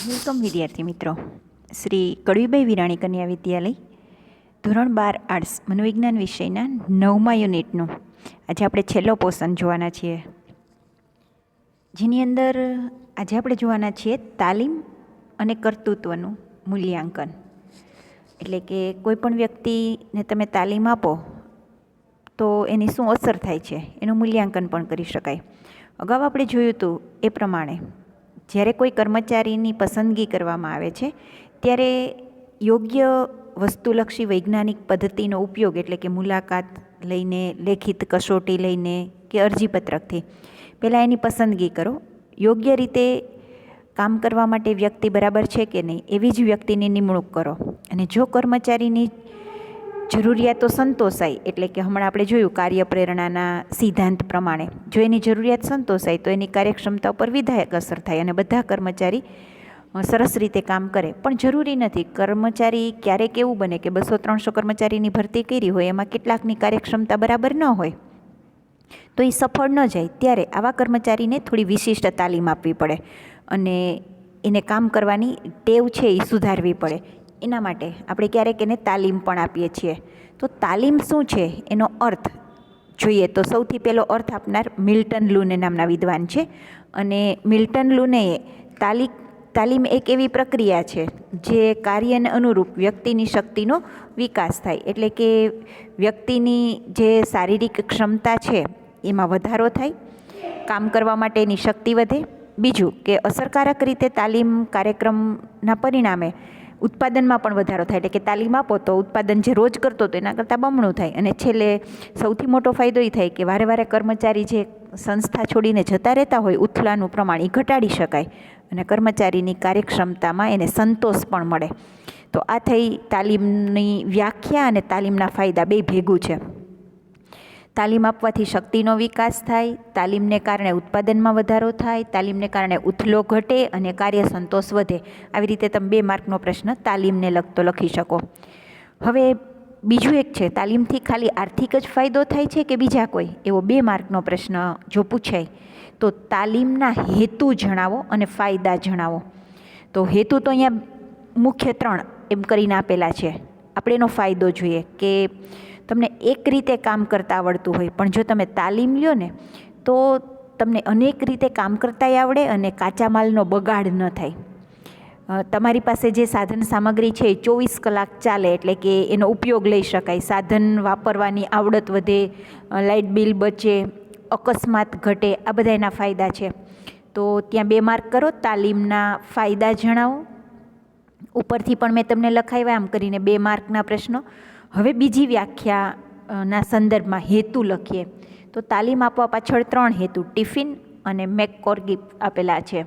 Welcome વિદ્યાર્થી મિત્રો. શ્રી કડવીબાઈ વિરાણી કન્યા વિદ્યાલય ધોરણ 12 આર્ટ્સ મનોવિજ્ઞાન વિષયના 9મા યુનિટનું આજે આપણે છેલ્લો પોર્શન જોવાના છીએ, જેની અંદર આજે આપણે જોવાના છીએ તાલીમ અને કર્તૃત્વનું મૂલ્યાંકન. એટલે કે કોઈ પણ વ્યક્તિને તમે તાલીમ આપો તો એની શું અસર થાય છે એનું મૂલ્યાંકન પણ કરી શકાય. અગાઉ આપણે જોયું હતું એ પ્રમાણે જ્યારે કોઈ કર્મચારીની પસંદગી કરવામાં આવે છે ત્યારે યોગ્ય વસ્તુલક્ષી વૈજ્ઞાનિક પદ્ધતિનો ઉપયોગ, એટલે કે મુલાકાત લઈને, લેખિત કસોટી લઈને કે અરજીપત્રકથી પહેલાં એની પસંદગી કરો. યોગ્ય રીતે કામ કરવા માટે વ્યક્તિ બરાબર છે કે નહીં એવી જ વ્યક્તિની નિમણૂક કરો. અને જો કર્મચારીની જરૂરિયાતો સંતોષાય, એટલે કે હમણાં આપણે જોયું કાર્યપ્રેરણાના સિદ્ધાંત પ્રમાણે જો એની જરૂરિયાત સંતોષાય તો એની કાર્યક્ષમતા ઉપર વિધાયક અસર થાય અને બધા કર્મચારી સરસ રીતે કામ કરે. પણ જરૂરી નથી કર્મચારી ક્યારેક એવું બને કે 200-300 કર્મચારીની ભરતી કરી હોય, એમાં કેટલાકની કાર્યક્ષમતા બરાબર ન હોય તો એ સફળ ન જાય. ત્યારે આવા કર્મચારીને થોડી વિશિષ્ટ તાલીમ આપવી પડે અને એને કામ કરવાની ટેવ છે એ સુધારવી પડે. એના માટે આપણે ક્યારેક એને તાલીમ પણ આપીએ છીએ. તો તાલીમ શું છે એનો અર્થ જોઈએ તો સૌથી પહેલો અર્થ આપનાર મિલ્ટન લુને નામના વિદ્વાન છે. અને મિલ્ટન લુને તાલીમ એક એવી પ્રક્રિયા છે જે કાર્યને અનુરૂપ વ્યક્તિની શક્તિનો વિકાસ થાય, એટલે કે વ્યક્તિની જે શારીરિક ક્ષમતા છે એમાં વધારો થાય, કામ કરવા માટેની શક્તિ વધે. બીજું કે અસરકારક રીતે તાલીમ કાર્યક્રમના પરિણામે ઉત્પાદનમાં પણ વધારો થાય, એટલે કે તાલીમ આપો તો ઉત્પાદન જે રોજ કરતો હતો એના કરતાં બમણું થાય. અને છેલ્લે સૌથી મોટો ફાયદો એ થાય કે વારે વારે કર્મચારી જે સંસ્થા છોડીને જતા રહેતા હોય ઉથલાનું પ્રમાણ એ ઘટાડી શકાય અને કર્મચારીની કાર્યક્ષમતામાં એને સંતોષ પણ મળે. તો આ થઈ તાલીમની વ્યાખ્યા અને તાલીમના ફાયદા બે ભેગું છે. તાલીમ આપવાથી શક્તિનો વિકાસ થાય, તાલીમને કારણે ઉત્પાદનમાં વધારો થાય, તાલીમને કારણે ઉથલો ઘટે અને કાર્ય સંતોષ વધે. આવી રીતે તમે 2 માર્કનો પ્રશ્ન તાલીમને લગતો લખી શકો. હવે બીજું એક છે, તાલીમથી ખાલી આર્થિક જ ફાયદો થાય છે કે બીજા કોઈ? એવો 2 માર્કનો પ્રશ્ન જો પૂછાય તો તાલીમના હેતુ જણાવો અને ફાયદા જણાવો. તો હેતુ તો અહીંયા મુખ્ય 3 એમ કરીને આપેલા છે. આપણે એનો ફાયદો જોઈએ કે તમને એક રીતે કામ કરતાં આવડતું હોય પણ જો તમે તાલીમ લ્યો ને તો તમને અનેક રીતે કામ કરતાંય આવડે અને કાચા માલનો બગાડ ન થાય. તમારી પાસે જે સાધન સામગ્રી છે એ 24 કલાક ચાલે, એટલે કે એનો ઉપયોગ લઈ શકાય. સાધન વાપરવાની આવડત વધે, લાઇટ બિલ બચે, અકસ્માત ઘટે, આ બધા એના ફાયદા છે. તો ત્યાં 2 માર્ક કરો. તાલીમના ફાયદા જણાવો. ઉપરથી પણ મેં તમને લખાવ્યા આમ કરીને 2 માર્કના પ્રશ્નો. હવે બીજી વ્યાખ્યાના સંદર્ભમાં હેતુ લખીએ તો તાલીમ આપવા પાછળ 3 હેતુ ટિફિન અને મેકકોર્મિક આપેલા છે.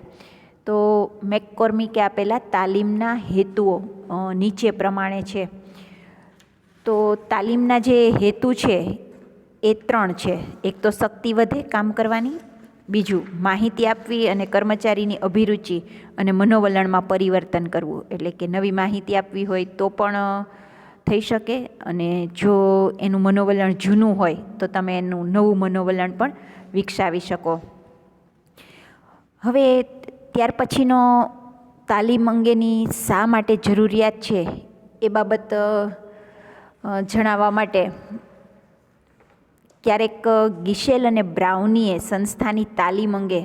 તો મેકકોર્મિકે આપેલા તાલીમના હેતુઓ નીચે પ્રમાણે છે. તો તાલીમના જે હેતુ છે એ 3 છે. એક તો શક્તિ વધે કામ કરવાની, બીજું માહિતી આપવી અને કર્મચારીની અભિરુચિ અને મનોવલણમાં પરિવર્તન કરવું, એટલે કે નવી માહિતી આપવી હોય તો પણ થઈ શકે અને જો એનું મનોવલણ જૂનું હોય તો તમે એનું નવું મનોવલણ પણ વિકસાવી શકો. હવે ત્યાર પછીનો તાલીમ અંગેની શા માટે જરૂરિયાત છે એ બાબત જણાવવા માટે ક્યારેક ગિશેલ અને બ્રાઉનીએ સંસ્થાની તાલીમ અંગે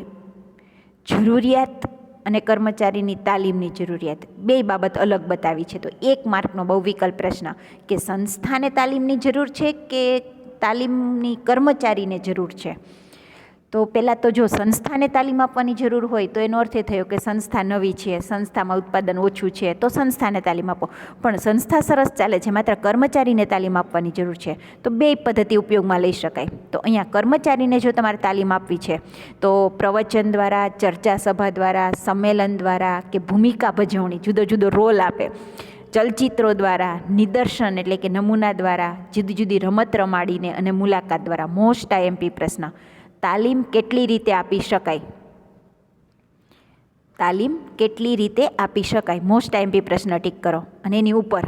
જરૂરિયાત અને કર્મચારીની તાલીમની જરૂરિયાત 2 બાબત અલગ બતાવી છે. તો 1 માર્કનો બહુ વિકલ્પ પ્રશ્ન કે સંસ્થાને તાલીમની જરૂર છે કે તાલીમની કર્મચારીને જરૂર છે. તો પહેલાં તો જો સંસ્થાને તાલીમ આપવાની જરૂર હોય તો એનો અર્થ એ થયો કે સંસ્થા નવી છે, સંસ્થામાં ઉત્પાદન ઓછું છે તો સંસ્થાને તાલીમ આપો. પણ સંસ્થા સરસ ચાલે છે, માત્ર કર્મચારીને તાલીમ આપવાની જરૂર છે તો 2 પદ્ધતિ ઉપયોગમાં લઈ શકાય. તો અહીંયા કર્મચારીને જો તમારે તાલીમ આપવી છે તો પ્રવચન દ્વારા, ચર્ચા સભા દ્વારા, સંમેલન દ્વારા કે ભૂમિકા ભજવણી, જુદો જુદો રોલ આપે, ચલચિત્રો દ્વારા, નિદર્શન એટલે કે નમૂના દ્વારા, જુદી જુદી રમત રમાડીને અને મુલાકાત દ્વારા. મોસ્ટ IMP પ્રશ્ન, તાલીમ કેટલી રીતે આપી શકાય? તાલીમ કેટલી રીતે આપી શકાય? મોસ્ટ IMP પ્રશ્ન ટીક કરો. અને એની ઉપર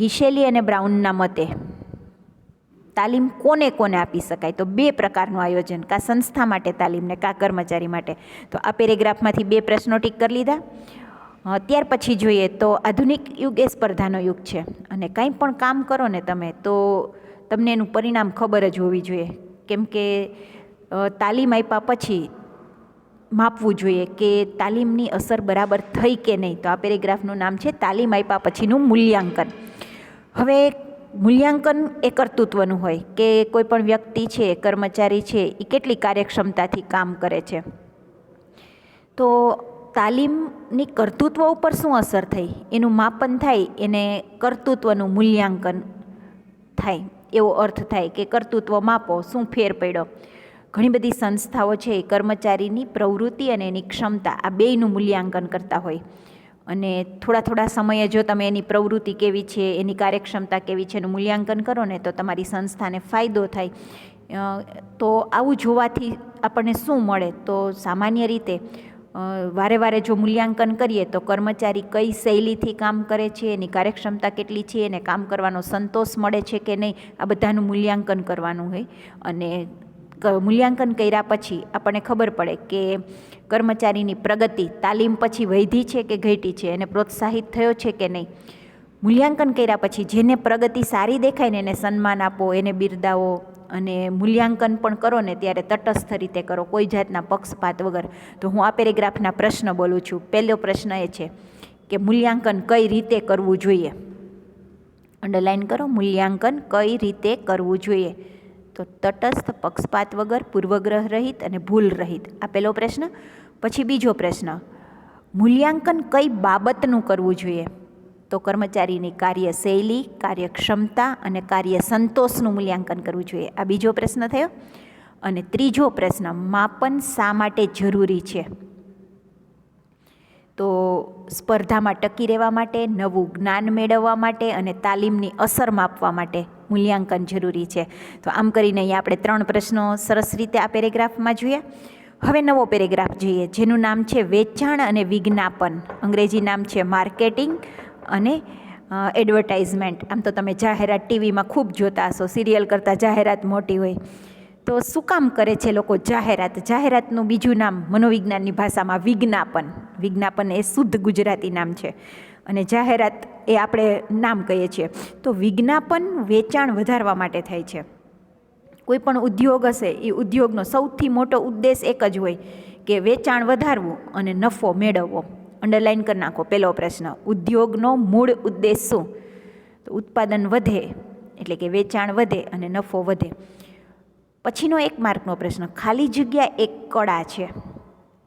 ગિશેલી અને બ્રાઉનના મતે તાલીમ કોને કોને આપી શકાય? તો 2 પ્રકારનું આયોજન, કાં સંસ્થા માટે તાલીમ ને કાં કર્મચારી માટે. તો આ પેરેગ્રાફમાંથી 2 પ્રશ્નો ટીક કરી લીધા. ત્યાર પછી જોઈએ તો આધુનિક યુગ એ સ્પર્ધાનો યુગ છે અને કંઈ પણ કામ કરો ને તમે તો તમને એનું પરિણામ ખબર જ હોવી જોઈએ. કેમ કે તાલીમ આપ્યા પછી માપવું જોઈએ કે તાલીમની અસર બરાબર થઈ કે નહીં. તો આ પેરેગ્રાફનું નામ છે તાલીમ આપ્યા પછીનું મૂલ્યાંકન. હવે મૂલ્યાંકન એ કર્તૃત્વનું હોય કે કોઈ પણ વ્યક્તિ છે, કર્મચારી છે, એ કેટલી કાર્યક્ષમતાથી કામ કરે છે. તો તાલીમની કર્તૃત્વ ઉપર શું અસર થઈ એનું માપન થાય, એને કર્તૃત્વનું મૂલ્યાંકન થાય એવો અર્થ થાય કે કર્તૃત્વ માપો, શું ફેર પડ્યો. ઘણી બધી સંસ્થાઓ છે એ કર્મચારીની પ્રવૃત્તિ અને એની ક્ષમતા આ બેયનું મૂલ્યાંકન કરતા હોય અને થોડા સમયે જો તમે એની પ્રવૃત્તિ કેવી છે, એની કાર્યક્ષમતા કેવી છે એનું મૂલ્યાંકન કરો ને તો તમારી સંસ્થાને ફાયદો થાય. તો આવું જોવાથી આપણને શું મળે? તો સામાન્ય રીતે વારે વારે જો મૂલ્યાંકન કરીએ તો કર્મચારી કઈ શૈલીથી કામ કરે છે, એની કાર્યક્ષમતા કેટલી છે, એને કામ કરવાનો સંતોષ મળે છે કે નહીં, આ બધાનું મૂલ્યાંકન કરવાનું હોય. અને મૂલ્યાંકન કર્યા પછી આપણને ખબર પડે કે કર્મચારીની પ્રગતિ તાલીમ પછી વધી છે કે ઘટી છે, એને પ્રોત્સાહિત થયો છે કે નહીં. મૂલ્યાંકન કર્યા પછી જેને પ્રગતિ સારી દેખાય ને એને સન્માન આપો, એને બિરદાવો અને મૂલ્યાંકન પણ કરો ને ત્યારે તટસ્થ રીતે કરો, કોઈ જાતના પક્ષપાત વગર. તો હું આ પેરેગ્રાફના પ્રશ્ન બોલું છું. પહેલો પ્રશ્ન એ છે કે મૂલ્યાંકન કઈ રીતે કરવું જોઈએ. અંડરલાઈન કરો, મૂલ્યાંકન કઈ રીતે કરવું જોઈએ. તો તટસ્થ, પક્ષપાત વગર, પૂર્વગ્રહ રહિત અને ભૂલ રહિત. આ પહેલો પ્રશ્ન. પછી બીજો પ્રશ્ન, મૂલ્યાંકન કઈ બાબતનું કરવું જોઈએ. તો કર્મચારીની કાર્યશૈલી, કાર્યક્ષમતા અને કાર્ય સંતોષનું મૂલ્યાંકન કરવું જોઈએ. આ બીજો પ્રશ્ન થયો. અને ત્રીજો પ્રશ્ન, માપન શા માટે જરૂરી છે. તો સ્પર્ધામાં ટકી રહેવા માટે, નવું જ્ઞાન મેળવવા માટે અને તાલીમની અસર માપવા માટે મૂલ્યાંકન જરૂરી છે. તો આમ કરીને અહીંયા આપણે 3 પ્રશ્નો સરસ રીતે આ પેરેગ્રાફમાં જોયા. હવે નવો પેરેગ્રાફ જોઈએ જેનું નામ છે વેચાણ અને વિજ્ઞાપન. અંગ્રેજી નામ છે માર્કેટિંગ અને એડવર્ટાઇઝમેન્ટ. આમ તો તમે જાહેરાત ટીવીમાં ખૂબ જોતા હશો, સિરિયલ કરતાં જાહેરાત મોટી હોય. તો શું કામ કરે છે લોકો જાહેરાત? જાહેરાતનું બીજું નામ મનોવિજ્ઞાનની ભાષામાં વિજ્ઞાપન. વિજ્ઞાપન એ શુદ્ધ ગુજરાતી નામ છે અને જાહેરાત એ આપણે નામ કહીએ છીએ. તો વિજ્ઞાપન વેચાણ વધારવા માટે થાય છે. કોઈ પણ ઉદ્યોગ હશે એ ઉદ્યોગનો સૌથી મોટો ઉદ્દેશ એક જ હોય કે વેચાણ વધારવું અને નફો મેળવવો. અંડરલાઈન કરી નાખો પહેલો પ્રશ્ન. ઉદ્યોગનો મૂળ ઉદ્દેશ શું? તો ઉત્પાદન વધે એટલે કે વેચાણ વધે અને નફો વધે. પછીનો 1 માર્કનો પ્રશ્ન, ખાલી જગ્યા એક કળા છે.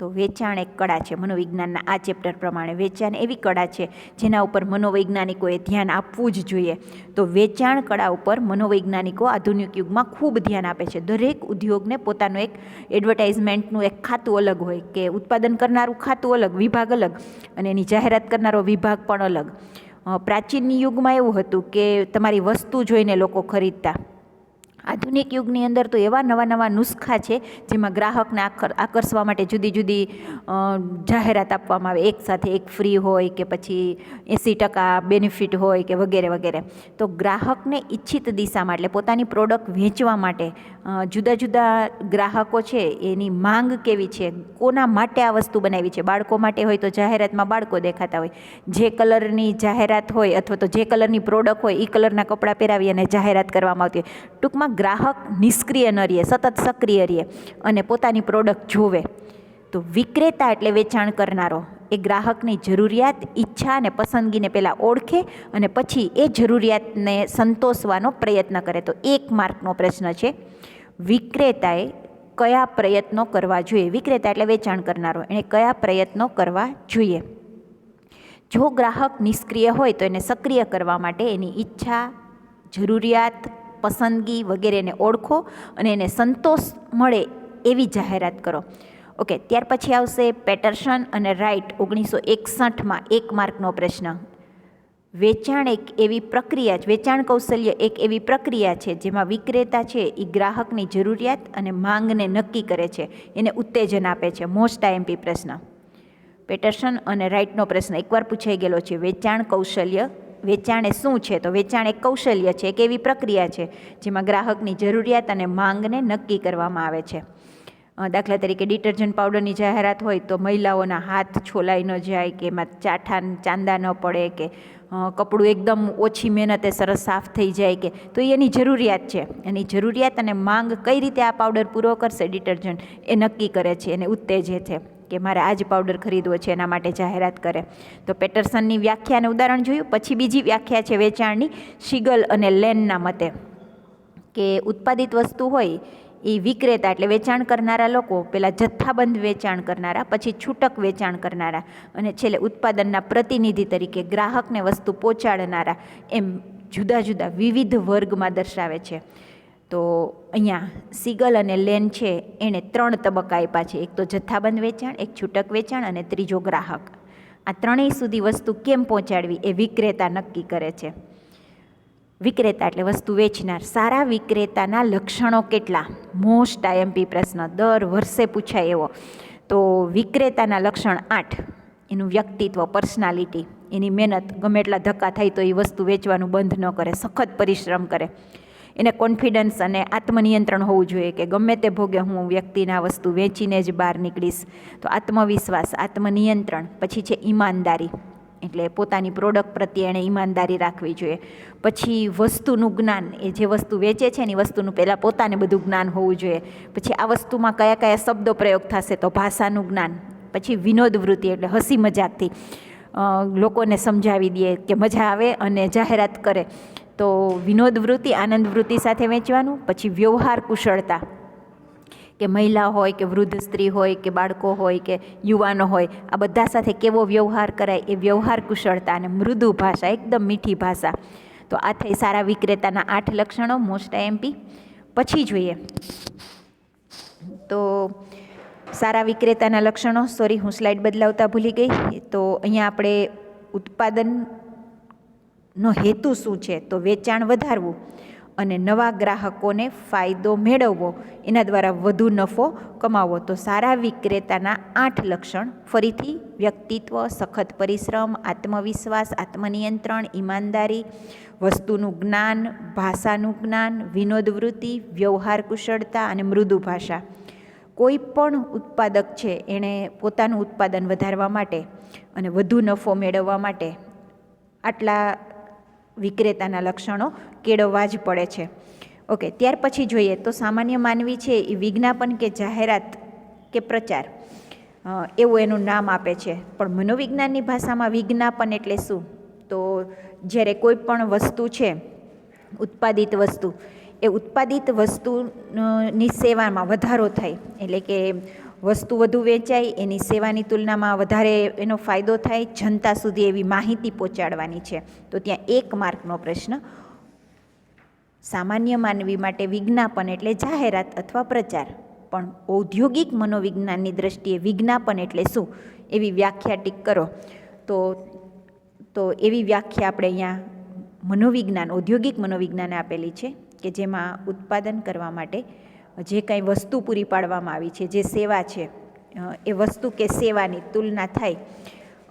તો વેચાણ એક કળા છે. મનોવિજ્ઞાનના આ ચેપ્ટર પ્રમાણે વેચાણ એવી કળા છે જેના ઉપર મનોવૈજ્ઞાનિકોએ ધ્યાન આપવું જ જોઈએ. તો વેચાણ કળા ઉપર મનોવૈજ્ઞાનિકો આધુનિક યુગમાં ખૂબ ધ્યાન આપે છે. દરેક ઉદ્યોગને પોતાનું એક એડવર્ટાઇઝમેન્ટનું એક ખાતું અલગ હોય કે ઉત્પાદન કરનારું ખાતું અલગ, વિભાગ અલગ અને એની જાહેરાત કરનારો વિભાગ પણ અલગ. પ્રાચીન યુગમાં એવું હતું કે તમારી વસ્તુ જોઈને લોકો ખરીદતા. આધુનિક યુગની અંદર તો એવા નવા નુસ્ખા છે જેમાં ગ્રાહકને આકર્ષવા માટે જુદી જુદી જાહેરાત આપવામાં આવે. એક સાથે એક ફ્રી હોય કે પછી 80% બેનિફિટ હોય કે વગેરે વગેરે. તો ગ્રાહકને ઈચ્છિત દિશામાં એટલે પોતાની પ્રોડક્ટ વેચવા માટે જુદા જુદા ગ્રાહકો છે એની માંગ કેવી છે, કોના માટે આ વસ્તુ બનાવી છે. બાળકો માટે હોય તો જાહેરાતમાં બાળકો દેખાતા હોય. જે કલરની જાહેરાત હોય અથવા તો જે કલરની પ્રોડક્ટ હોય એ કલરના કપડાં પહેરાવી અને જાહેરાત કરવામાં આવતી હોય. ટૂંકમાં ગ્રાહક નિષ્ક્રિય ન રહે, સતત સક્રિય રહે અને પોતાની પ્રોડક્ટ જોવે. તો વિક્રેતા એટલે વેચાણ કરનારો એ ગ્રાહકની જરૂરિયાત, ઈચ્છા અને પસંદગીને પહેલાં ઓળખે અને પછી એ જરૂરિયાતને સંતોષવાનો પ્રયત્ન કરે. તો 1 માર્કનો પ્રશ્ન છે, વિક્રેતાએ કયા પ્રયત્નો કરવા જોઈએ. વિક્રેતા એટલે વેચાણ કરનારો, એણે કયા પ્રયત્નો કરવા જોઈએ. જો ગ્રાહક નિષ્ક્રિય હોય તો એને સક્રિય કરવા માટે એની ઈચ્છા, જરૂરિયાત, પસંદગી વગેરેને ઓળખો અને એને સંતોષ મળે એવી જાહેરાત કરો. ઓકે, ત્યાર પછી આવશે પેટરસન અને રાઇટ 1961માં 1 માર્કનો પ્રશ્ન. વેચાણ એક એવી પ્રક્રિયા છે, વેચાણ કૌશલ્ય એક એવી પ્રક્રિયા છે જેમાં વિક્રેતા છે એ ગ્રાહકની જરૂરિયાત અને માંગને નક્કી કરે છે, એને ઉત્તેજન આપે છે. મોસ્ટ આઈએમપી પ્રશ્ન. પેટરસન અને રાઇટનો પ્રશ્ન એકવાર પૂછાઈ ગયેલો છે. વેચાણ કૌશલ્ય વેચાણ એ શું છે? તો વેચાણ એક કૌશલ્ય છે, એક એવી પ્રક્રિયા છે જેમાં ગ્રાહકની જરૂરિયાત અને માંગને નક્કી કરવામાં આવે છે. દાખલા તરીકે ડિટર્જન્ટ પાવડરની જાહેરાત હોય તો મહિલાઓના હાથ છોલાઈ ન જાય, કે એમાં ચાંદા ન પડે, કે કપડું એકદમ ઓછી મહેનતે સરસ સાફ થઈ જાય, કે તો એની જરૂરિયાત છે. એની જરૂરિયાત અને માંગ કઈ રીતે આ પાવડર પૂરો કરશે ડિટર્જન્ટ એ નક્કી કરે છે, એને ઉત્તેજે છે કે મારે આ જ પાવડર ખરીદવો છે, એના માટે જાહેરાત કરે. તો પેટરસનની વ્યાખ્યાને ઉદાહરણ જોયું. પછી બીજી વ્યાખ્યા છે વેચાણની, શીગલ અને લેનના મતે, કે ઉત્પાદિત વસ્તુ હોય એ વિક્રેતા એટલે વેચાણ કરનારા લોકો, પહેલાં જથ્થાબંધ વેચાણ કરનારા, પછી છૂટક વેચાણ કરનારા, અને છેલ્લે ઉત્પાદનના પ્રતિનિધિ તરીકે ગ્રાહકને વસ્તુ પહોંચાડનારા, એમ જુદા જુદા વિવિધ વર્ગમાં દર્શાવે છે. તો અહીંયા સીગલ અને લેન છે એણે 3 તબક્કા આપ્યા છે. એક તો જથ્થાબંધ વેચાણ, એક છૂટક વેચાણ અને ત્રીજો ગ્રાહક. આ ત્રણેય સુધી વસ્તુ કેમ પહોંચાડવી એ વિક્રેતા નક્કી કરે છે. વિક્રેતા એટલે વસ્તુ વેચનાર. સારા વિક્રેતાના લક્ષણો કેટલા? મોસ્ટ આઈએમપી પ્રશ્ન, દર વર્ષે પૂછાય એવો. તો વિક્રેતાના લક્ષણ 8. એનું વ્યક્તિત્વ, પર્સનાલિટી, એની મહેનત, ગમે એટલા ધક્કા થાય તો એ વસ્તુ વેચવાનું બંધ ન કરે, સખત પરિશ્રમ કરે. એને કોન્ફિડન્સ અને આત્મનિયંત્રણ હોવું જોઈએ કે ગમે તે ભોગે હું વ્યક્તિના વસ્તુ વેચીને જ બહાર નીકળીશ. તો આત્મવિશ્વાસ, આત્મનિયંત્રણ. પછી છે ઈમાનદારી, એટલે પોતાની પ્રોડક્ટ પ્રત્યે એણે ઈમાનદારી રાખવી જોઈએ. પછી વસ્તુનું જ્ઞાન, એ જે વસ્તુ વેચે છે એની વસ્તુનું પહેલાં પોતાને બધું જ્ઞાન હોવું જોઈએ. પછી આ વસ્તુમાં કયા કયા શબ્દો પ્રયોગ થશે, તો ભાષાનું જ્ઞાન. પછી વિનોદ વૃત્તિ, એટલે હસી મજાકથી લોકોને સમજાવી દે કે મજા આવે અને જાહેરાત કરે. તો વિનોદ વૃત્તિ, આનંદ વૃત્તિ સાથે વેચવાનું. પછી વ્યવહાર કુશળતા, કે મહિલા હોય કે વૃદ્ધ સ્ત્રી હોય કે બાળકો હોય કે યુવાનો હોય, આ બધા સાથે કેવો વ્યવહાર કરાય એ વ્યવહાર કુશળતા. અને મૃદુ ભાષા, એકદમ મીઠી ભાષા. તો આ થઈ સારા વિક્રેતાના 8 લક્ષણો, મોસ્ટ આઈએમપી. પછી જોઈએ તો સારા વિક્રેતાના લક્ષણો, સોરી હું સ્લાઇડ બદલાવતા ભૂલી ગઈ. તો અહીંયા આપણે ઉત્પાદનનો હેતુ શું છે? તો વેચાણ વધારવું અને નવા ગ્રાહકોને ફાયદો મેળવવો, એના દ્વારા વધુ નફો કમાવવો. તો સારા વિક્રેતાના 8 લક્ષણ ફરીથી: વ્યક્તિત્વ, સખત પરિશ્રમ, આત્મવિશ્વાસ, આત્મનિયંત્રણ, ઈમાનદારી, વસ્તુનું જ્ઞાન, ભાષાનું જ્ઞાન, વિનોદ વૃત્તિ, વ્યવહાર કુશળતા અને મૃદુ ભાષા. કોઈ પણ ઉત્પાદક છે એણે પોતાનું ઉત્પાદન વધારવા માટે અને વધુ નફો મેળવવા માટે આટલા વિક્રેતાના લક્ષણો કેળવવા જ પડે છે. ઓકે, ત્યાર પછી જોઈએ તો સામાન્ય માનવી છે એ વિજ્ઞાપન કે જાહેરાત કે પ્રચાર એવું એનું નામ આપે છે. પણ મનોવિજ્ઞાનની ભાષામાં વિજ્ઞાપન એટલે શું? તો જ્યારે કોઈ પણ વસ્તુ છે, ઉત્પાદિત વસ્તુ, એ ઉત્પાદિત વસ્તુની સેવામાં વધારો થાય, એટલે કે વસ્તુ વધુ વેચાય, એની સેવાની તુલનામાં વધારે એનો ફાયદો થાય, જનતા સુધી એવી માહિતી પહોંચાડવાની છે. તો ત્યાં 1 માર્કનો પ્રશ્ન. સામાન્ય માનવી માટે વિજ્ઞાપન એટલે જાહેરાત અથવા પ્રચાર, પણ ઔદ્યોગિક મનોવિજ્ઞાનની દ્રષ્ટિએ વિજ્ઞાપન એટલે શું? એવી વ્યાખ્યા ટીક કરો. તો એવી વ્યાખ્યા આપણે અહીંયા મનોવિજ્ઞાન, ઔદ્યોગિક મનોવિજ્ઞાને આપેલી છે, કે જેમાં ઉત્પાદન કરવા માટે જે કાંઈ વસ્તુ પૂરી પાડવામાં આવી છે, જે સેવા છે, એ વસ્તુ કે સેવાની તુલના થાય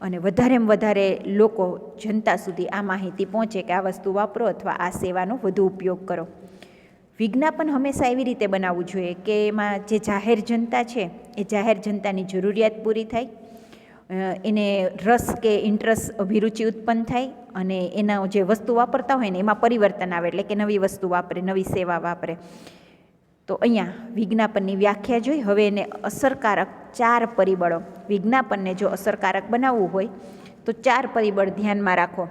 અને વધારેમાં વધારે લોકો, જનતા સુધી આ માહિતી પહોંચે કે આ વસ્તુ વાપરો અથવા આ સેવાનો વધુ ઉપયોગ કરો. વિજ્ઞાપન હંમેશા એવી રીતે બનાવવું જોઈએ કે એમાં જે જાહેર જનતા છે એ જાહેર જનતાની જરૂરિયાત પૂરી થાય, એને રસ કે ઇન્ટરેસ્ટ, અભિરુચિ ઉત્પન્ન થાય અને એના જે વસ્તુ વાપરતા હોય ને એમાં પરિવર્તન આવે, એટલે કે નવી વસ્તુ વાપરે, નવી સેવા વાપરે. તો અહીંયા વિજ્ઞાપનની વ્યાખ્યા જોઈ. હવે એને અસરકારક 4 પરિબળો, વિજ્ઞાપનને જો અસરકારક બનાવવું હોય તો 4 પરિબળ ધ્યાનમાં રાખો.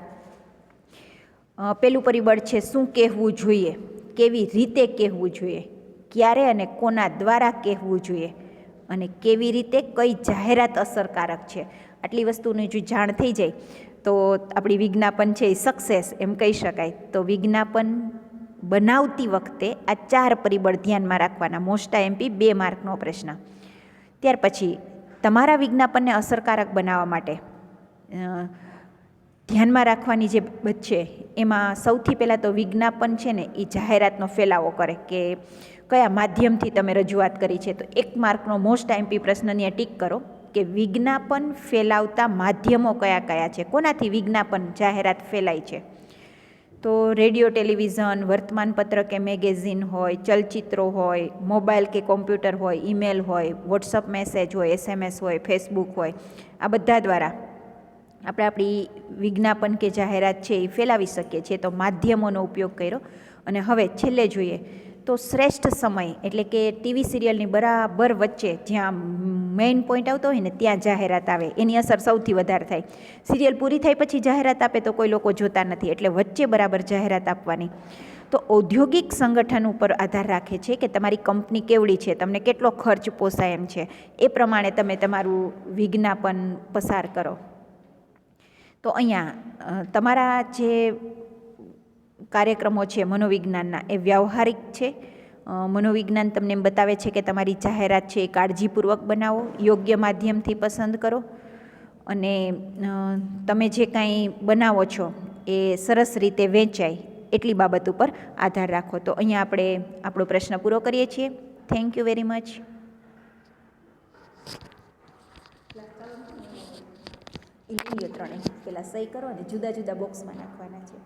પહેલું પરિબળ છે શું કહેવું જોઈએ, કેવી રીતે કહેવું જોઈએ, ક્યારે અને કોના દ્વારા કહેવું જોઈએ, અને કેવી રીતે કઈ જાહેરાત અસરકારક છે. આટલી વસ્તુની જો જાણ થઈ જાય તો આપણી વિજ્ઞાપન છે એ સક્સેસ એમ કહી શકાય. તો વિજ્ઞાપન બનાવતી વખતે આ 4 પરિબળ ધ્યાનમાં રાખવાના. મોસ્ટ આઈએમપી 2 માર્કનો પ્રશ્ન. ત્યાર પછી તમારા વિજ્ઞાપનને અસરકારક બનાવવા માટે ધ્યાનમાં રાખવાની જે છે એમાં સૌથી પહેલાં તો વિજ્ઞાપન છે ને એ જાહેરાતનો ફેલાવો કરે, કે કયા માધ્યમથી તમે રજૂઆત કરી છે. તો 1 માર્કનો મોસ્ટ આઈએમપી પ્રશ્નની ટીક કરો કે વિજ્ઞાપન ફેલાવતા માધ્યમો કયા કયા છે, કોનાથી વિજ્ઞાપન જાહેરાત ફેલાય છે. તો રેડિયો ટેલિવિઝન, વર્તમાનપત્ર કે મેગેઝિન હોય, ચલચિત્રો હોય, મોબાઈલ કે કોમ્પ્યુટર હોય, ઈમેલ હોય, વોટ્સઅપ મેસેજ હોય, SMS હોય, ફેસબુક હોય, આ બધા દ્વારા આપણે આપણી વિજ્ઞાપન કે જાહેરાત છે એ ફેલાવી શકીએ છીએ. તો માધ્યમોનો ઉપયોગ કર્યો. અને હવે છેલ્લે જોઈએ તો શ્રેષ્ઠ સમય એટલે કે ટીવી સિરિયલની બરાબર વચ્ચે જ્યાં મેઇન પોઈન્ટ આવતો હોય ને ત્યાં જાહેરાત આવે, એની અસર સૌથી વધારે થાય. સિરિયલ પૂરી થાય પછી જાહેરાત આપે તો કોઈ લોકો જોતા નથી, એટલે વચ્ચે બરાબર જાહેરાત આપવાની. તો ઔદ્યોગિક સંગઠન ઉપર આધાર રાખે છે કે તમારી કંપની કેવડી છે, તમને કેટલો ખર્ચ પોસાય એમ છે, એ પ્રમાણે તમે તમારું વિજ્ઞાપન પસાર કરો. તો અહીંયા તમારા જે કાર્યક્રમો છે મનોવિજ્ઞાનના એ વ્યવહારિક છે. મનોવિજ્ઞાન તમને એમ બતાવે છે કે તમારી જાહેરાત છે એ કાળજીપૂર્વક બનાવો, યોગ્ય માધ્યમથી પસંદ કરો, અને તમે જે કાંઈ બનાવો છો એ સરસ રીતે વેચાય એટલી બાબત ઉપર આધાર રાખો. તો અહીંયા આપણે આપણો પ્રશ્ન પૂરો કરીએ છીએ. Thank you very much. ત્રણે પહેલાં સહી કરો અને જુદા જુદા બોક્સમાં નાખવાના છે.